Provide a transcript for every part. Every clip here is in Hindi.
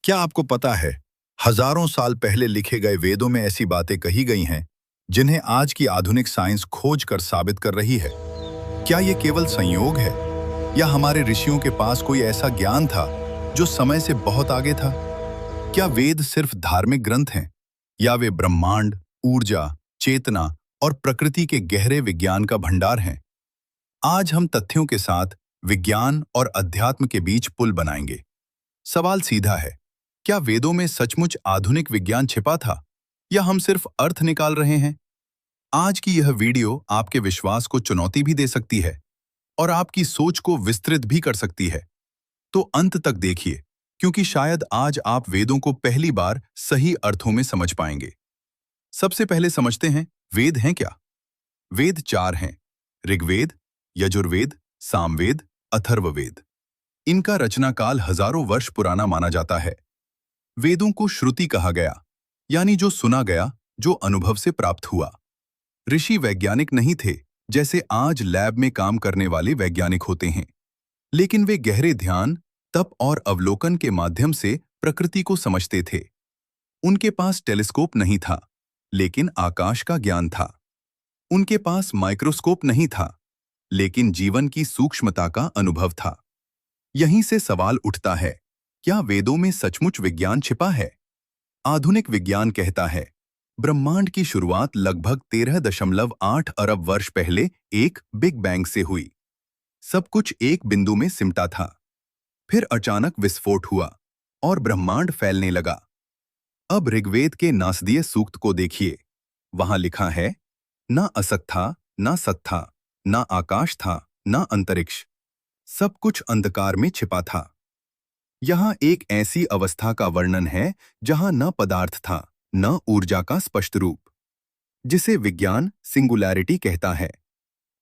क्या आपको पता है, हजारों साल पहले लिखे गए वेदों में ऐसी बातें कही गई हैं जिन्हें आज की आधुनिक साइंस खोज कर साबित कर रही है। क्या ये केवल संयोग है या हमारे ऋषियों के पास कोई ऐसा ज्ञान था जो समय से बहुत आगे था? क्या वेद सिर्फ धार्मिक ग्रंथ हैं या वे ब्रह्मांड, ऊर्जा, चेतना और प्रकृति के गहरे विज्ञान का भंडार हैं? आज हम तथ्यों के साथ विज्ञान और अध्यात्म के बीच पुल बनाएंगे। सवाल सीधा है, क्या वेदों में सचमुच आधुनिक विज्ञान छिपा था या हम सिर्फ अर्थ निकाल रहे हैं? आज की यह वीडियो आपके विश्वास को चुनौती भी दे सकती है और आपकी सोच को विस्तृत भी कर सकती है। तो अंत तक देखिए, क्योंकि शायद आज आप वेदों को पहली बार सही अर्थों में समझ पाएंगे। सबसे पहले समझते हैं, वेद हैं क्या? वेद चार हैं: ऋग्वेद, यजुर्वेद, सामवेद, अथर्ववेद। इनका रचनाकाल हजारों वर्ष पुराना माना जाता है। वेदों को श्रुति कहा गया, यानी जो सुना गया, जो अनुभव से प्राप्त हुआ। ऋषि वैज्ञानिक नहीं थे, जैसे आज लैब में काम करने वाले वैज्ञानिक होते हैं, लेकिन वे गहरे ध्यान, तप और अवलोकन के माध्यम से प्रकृति को समझते थे। उनके पास टेलीस्कोप नहीं था, लेकिन आकाश का ज्ञान था। उनके पास माइक्रोस्कोप नहीं था, लेकिन जीवन की सूक्ष्मता का अनुभव था। यहीं से सवाल उठता है, क्या वेदों में सचमुच विज्ञान छिपा है? आधुनिक विज्ञान कहता है, ब्रह्मांड की शुरुआत लगभग 13.8 अरब वर्ष पहले एक बिग बैंग से हुई। सब कुछ एक बिंदु में सिमटा था। फिर अचानक विस्फोट हुआ और ब्रह्मांड फैलने लगा। अब ऋग्वेद के नासदीय सूक्त को देखिए। वहां लिखा है, ना असत था, ना सत था, ना आकाश था, ना अंतरिक्ष। सब कुछ अंधकार में छिपा था। यहाँ एक ऐसी अवस्था का वर्णन है जहाँ न पदार्थ था, न ऊर्जा का स्पष्ट रूप, जिसे विज्ञान सिंगुलैरिटी कहता है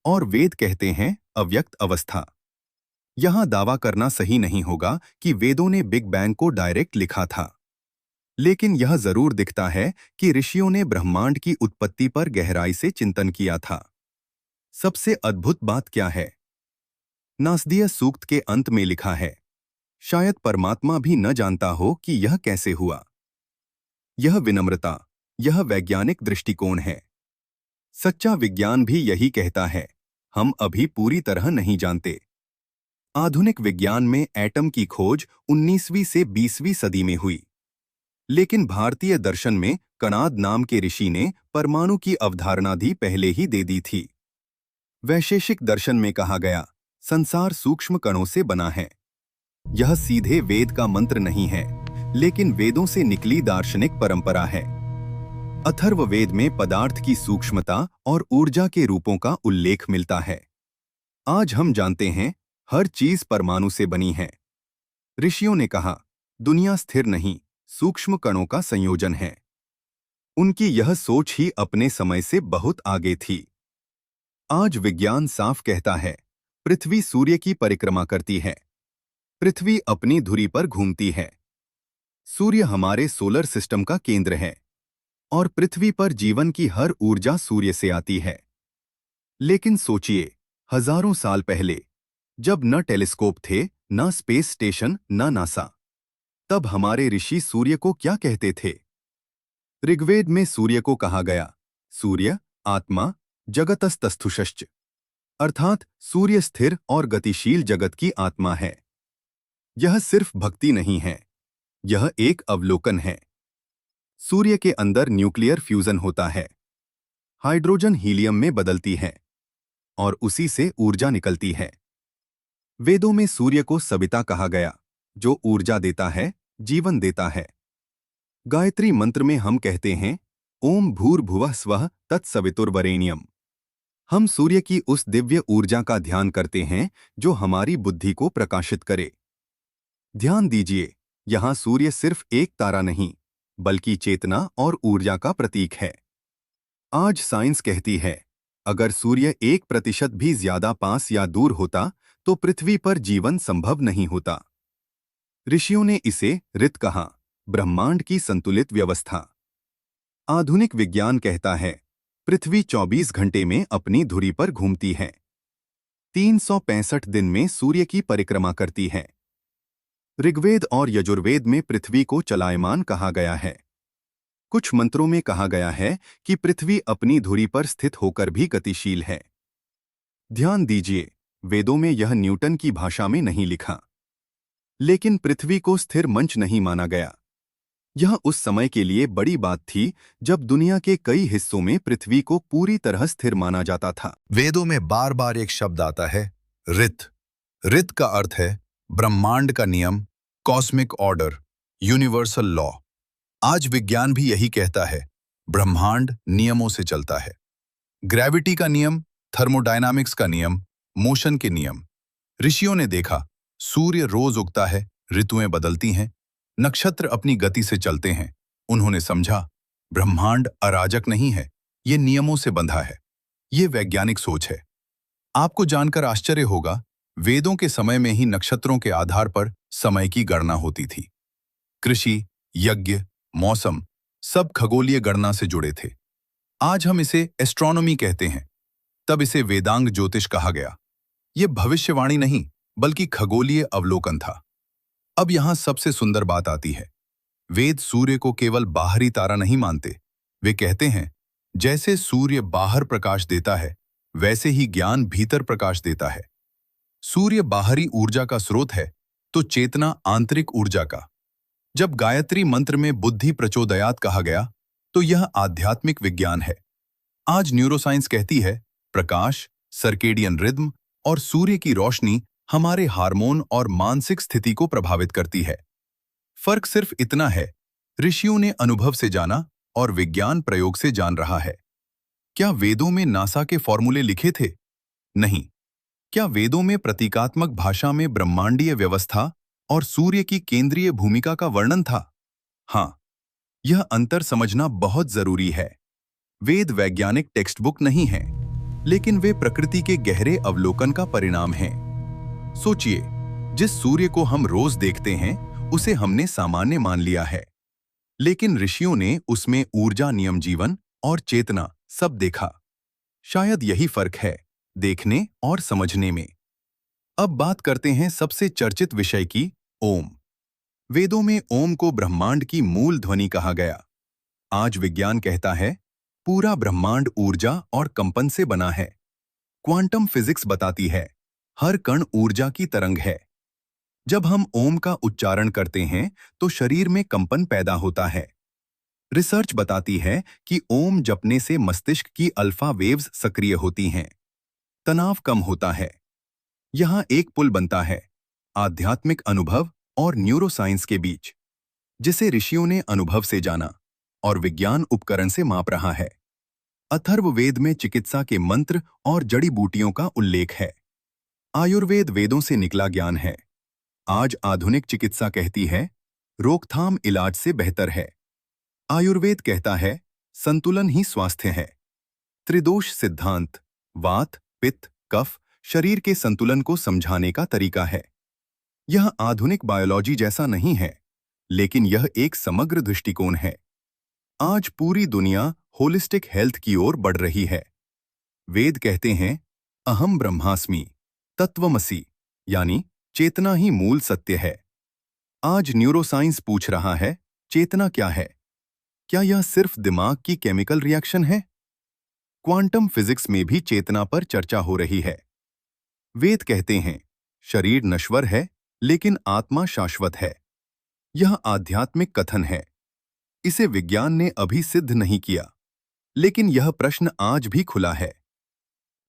और वेद कहते हैं अव्यक्त अवस्था। यहाँ दावा करना सही नहीं होगा कि वेदों ने बिग बैंग को डायरेक्ट लिखा था, लेकिन यह जरूर दिखता है कि ऋषियों ने ब्रह्मांड की उत्पत्ति पर गहराई से चिंतन किया था। सबसे अद्भुत बात क्या है? नासदीय सूक्त के अंत में लिखा है, शायद परमात्मा भी न जानता हो कि यह कैसे हुआ। यह विनम्रता, यह वैज्ञानिक दृष्टिकोण है। सच्चा विज्ञान भी यही कहता है, हम अभी पूरी तरह नहीं जानते। आधुनिक विज्ञान में एटम की खोज 19वीं से 20वीं सदी में हुई, लेकिन भारतीय दर्शन में कणाद नाम के ऋषि ने परमाणु की अवधारणा भी पहले ही दे दी थी। वैशेषिक दर्शन में कहा गया, संसार सूक्ष्म कणों से बना है। यह सीधे वेद का मंत्र नहीं है, लेकिन वेदों से निकली दार्शनिक परंपरा है। अथर्ववेद में पदार्थ की सूक्ष्मता और ऊर्जा के रूपों का उल्लेख मिलता है। आज हम जानते हैं, हर चीज परमाणु से बनी है। ऋषियों ने कहा, दुनिया स्थिर नहीं, सूक्ष्म कणों का संयोजन है। उनकी यह सोच ही अपने समय से बहुत आगे थी। आज विज्ञान साफ कहता है, पृथ्वी सूर्य की परिक्रमा करती है। पृथ्वी अपनी धुरी पर घूमती है। सूर्य हमारे सोलर सिस्टम का केंद्र है और पृथ्वी पर जीवन की हर ऊर्जा सूर्य से आती है। लेकिन सोचिए, हजारों साल पहले, जब न टेलीस्कोप थे, न स्पेस स्टेशन, न नासा, तब हमारे ऋषि सूर्य को क्या कहते थे? ऋग्वेद में सूर्य को कहा गया, सूर्य आत्मा जगतस्तस्थुषश्च, अर्थात सूर्य स्थिर और गतिशील जगत की आत्मा है। यह सिर्फ भक्ति नहीं है, यह एक अवलोकन है। सूर्य के अंदर न्यूक्लियर फ्यूजन होता है, हाइड्रोजन हीलियम में बदलती है और उसी से ऊर्जा निकलती है। वेदों में सूर्य को सविता कहा गया, जो ऊर्जा देता है, जीवन देता है। गायत्री मंत्र में हम कहते हैं, ओम भूर्भुवः स्वः तत्सवितुर्वरेण्यम। हम सूर्य की उस दिव्य ऊर्जा का ध्यान करते हैं जो हमारी बुद्धि को प्रकाशित करे। ध्यान दीजिए, यहाँ सूर्य सिर्फ एक तारा नहीं, बल्कि चेतना और ऊर्जा का प्रतीक है। आज साइंस कहती है, अगर सूर्य 1% भी ज्यादा पास या दूर होता तो पृथ्वी पर जीवन संभव नहीं होता। ऋषियों ने इसे ऋत कहा, ब्रह्मांड की संतुलित व्यवस्था। आधुनिक विज्ञान कहता है, पृथ्वी 24 घंटे में अपनी धुरी पर घूमती है, 365 दिन में सूर्य की परिक्रमा करती है। ऋग्वेद और यजुर्वेद में पृथ्वी को चलायमान कहा गया है। कुछ मंत्रों में कहा गया है कि पृथ्वी अपनी धुरी पर स्थित होकर भी गतिशील है। ध्यान दीजिए, वेदों में यह न्यूटन की भाषा में नहीं लिखा। लेकिन पृथ्वी को स्थिर मंच नहीं माना गया। यह उस समय के लिए बड़ी बात थी जब दुनिया के कई हिस्सों में पृथ्वी को पूरी तरह स्थिर माना जाता था। वेदों में बार बार एक शब्द आता है, ऋत। ऋत का अर्थ है ब्रह्मांड का नियम, कॉस्मिक ऑर्डर, यूनिवर्सल लॉ। आज विज्ञान भी यही कहता है, ब्रह्मांड नियमों से चलता है। ग्रेविटी का नियम, थर्मोडायनामिक्स का नियम, मोशन के नियम। ऋषियों ने देखा, सूर्य रोज उगता है, ऋतुएं बदलती हैं, नक्षत्र अपनी गति से चलते हैं। उन्होंने समझा, ब्रह्मांड अराजक नहीं है, ये नियमों से बंधा है। ये वैज्ञानिक सोच है। आपको जानकर आश्चर्य होगा, वेदों के समय में ही नक्षत्रों के आधार पर समय की गणना होती थी। कृषि, यज्ञ, मौसम सब खगोलीय गणना से जुड़े थे। आज हम इसे एस्ट्रोनॉमी कहते हैं, तब इसे वेदांग ज्योतिष कहा गया। यह भविष्यवाणी नहीं, बल्कि खगोलीय अवलोकन था। अब यहां सबसे सुंदर बात आती है। वेद सूर्य को केवल बाहरी तारा नहीं मानते। वे कहते हैं, जैसे सूर्य बाहर प्रकाश देता है, वैसे ही ज्ञान भीतर प्रकाश देता है। सूर्य बाहरी ऊर्जा का स्रोत है, तो चेतना आंतरिक ऊर्जा का। जब गायत्री मंत्र में बुद्धि प्रचोदयात कहा गया, तो यह आध्यात्मिक विज्ञान है। आज न्यूरोसाइंस कहती है, प्रकाश, सर्केडियन रिद्म और सूर्य की रोशनी हमारे हार्मोन और मानसिक स्थिति को प्रभावित करती है। फर्क सिर्फ इतना है, ऋषियों ने अनुभव से जाना और विज्ञान प्रयोग से जान रहा है। क्या वेदों में नासा के फॉर्मूले लिखे थे? नहीं। क्या वेदों में प्रतीकात्मक भाषा में ब्रह्मांडीय व्यवस्था और सूर्य की केंद्रीय भूमिका का वर्णन था? हाँ। यह अंतर समझना बहुत जरूरी है। वेद वैज्ञानिक टेक्स्ट बुक नहीं है, लेकिन वे प्रकृति के गहरे अवलोकन का परिणाम हैं। सोचिए, जिस सूर्य को हम रोज देखते हैं, उसे हमने सामान्य मान लिया है, लेकिन ऋषियों ने उसमें ऊर्जा, नियम, जीवन और चेतना सब देखा। शायद यही फर्क है, देखने और समझने में। अब बात करते हैं सबसे चर्चित विषय की, ओम। वेदों में ओम को ब्रह्मांड की मूल ध्वनि कहा गया। आज विज्ञान कहता है, पूरा ब्रह्मांड ऊर्जा और कंपन से बना है। क्वांटम फिजिक्स बताती है, हर कण ऊर्जा की तरंग है। जब हम ओम का उच्चारण करते हैं, तो शरीर में कंपन पैदा होता है। रिसर्च बताती है कि ओम जपने से मस्तिष्क की अल्फा वेव्स सक्रिय होती हैं। तनाव कम होता है। यहां एक पुल बनता है, आध्यात्मिक अनुभव और न्यूरोसाइंस के बीच, जिसे ऋषियों ने अनुभव से जाना और विज्ञान उपकरण से माप रहा है। अथर्ववेद में चिकित्सा के मंत्र और जड़ी बूटियों का उल्लेख है। आयुर्वेद वेदों से निकला ज्ञान है। आज आधुनिक चिकित्सा कहती है, रोकथाम इलाज से बेहतर है। आयुर्वेद कहता है, संतुलन ही स्वास्थ्य है। त्रिदोष सिद्धांत, वात, पित्त, कफ, शरीर के संतुलन को समझाने का तरीका है। यह आधुनिक बायोलॉजी जैसा नहीं है, लेकिन यह एक समग्र दृष्टिकोण है। आज पूरी दुनिया होलिस्टिक हेल्थ की ओर बढ़ रही है। वेद कहते हैं, अहम ब्रह्मास्मि, तत्वमसि, यानी चेतना ही मूल सत्य है। आज न्यूरोसाइंस पूछ रहा है, चेतना क्या है? क्या यह सिर्फ दिमाग की केमिकल रिएक्शन है? क्वांटम फिजिक्स में भी चेतना पर चर्चा हो रही है। वेद कहते हैं, शरीर नश्वर है, लेकिन आत्मा शाश्वत है। यह आध्यात्मिक कथन है। इसे विज्ञान ने अभी सिद्ध नहीं किया, लेकिन यह प्रश्न आज भी खुला है।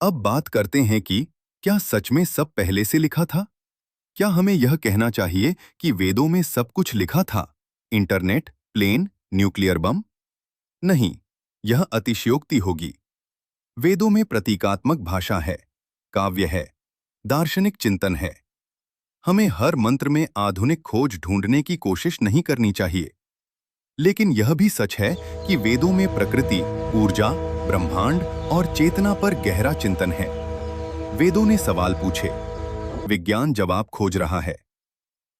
अब बात करते हैं कि क्या सच में सब पहले से लिखा था? क्या हमें यह कहना चाहिए कि वेदों में सब कुछ लिखा था? Internet, plane, nuclear bomb? नहीं, यह अतिशयोक्ति होगी। वेदों में प्रतीकात्मक भाषा है, काव्य है, दार्शनिक चिंतन है। हमें हर मंत्र में आधुनिक खोज ढूंढने की कोशिश नहीं करनी चाहिए। लेकिन यह भी सच है कि वेदों में प्रकृति, ऊर्जा, ब्रह्मांड और चेतना पर गहरा चिंतन है। वेदों ने सवाल पूछे, विज्ञान जवाब खोज रहा है।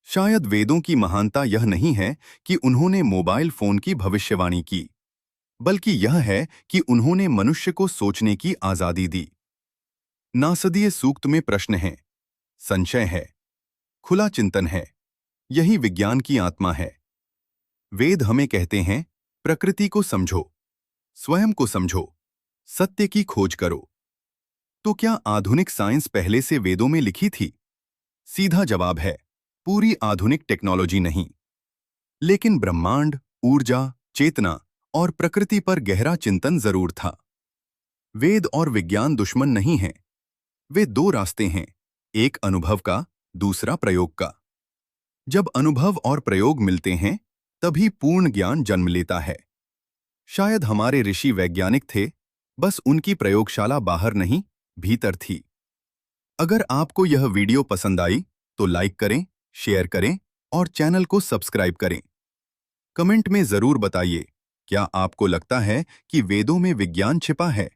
शायद वेदों की महानता यह नहीं है कि उन्होंने मोबाइल फोन की भविष्यवाणी की, बल्कि यह है कि उन्होंने मनुष्य को सोचने की आजादी दी। नासदीय सूक्त में प्रश्न है, संशय है, खुला चिंतन है। यही विज्ञान की आत्मा है। वेद हमें कहते हैं, प्रकृति को समझो, स्वयं को समझो, सत्य की खोज करो। तो क्या आधुनिक साइंस पहले से वेदों में लिखी थी? सीधा जवाब है, पूरी आधुनिक टेक्नोलॉजी नहीं, लेकिन ब्रह्मांड, ऊर्जा, चेतना और प्रकृति पर गहरा चिंतन जरूर था। वेद और विज्ञान दुश्मन नहीं हैं। वे दो रास्ते हैं, एक अनुभव का, दूसरा प्रयोग का। जब अनुभव और प्रयोग मिलते हैं, तभी पूर्ण ज्ञान जन्म लेता है। शायद हमारे ऋषि वैज्ञानिक थे, बस उनकी प्रयोगशाला बाहर नहीं, भीतर थी। अगर आपको यह वीडियो पसंद आई, तो लाइक करें, शेयर करें और चैनल को सब्सक्राइब करें। कमेंट में जरूर बताइए, क्या आपको लगता है कि वेदों में विज्ञान छिपा है?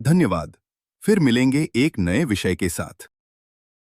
धन्यवाद। फिर मिलेंगे एक नए विषय के साथ।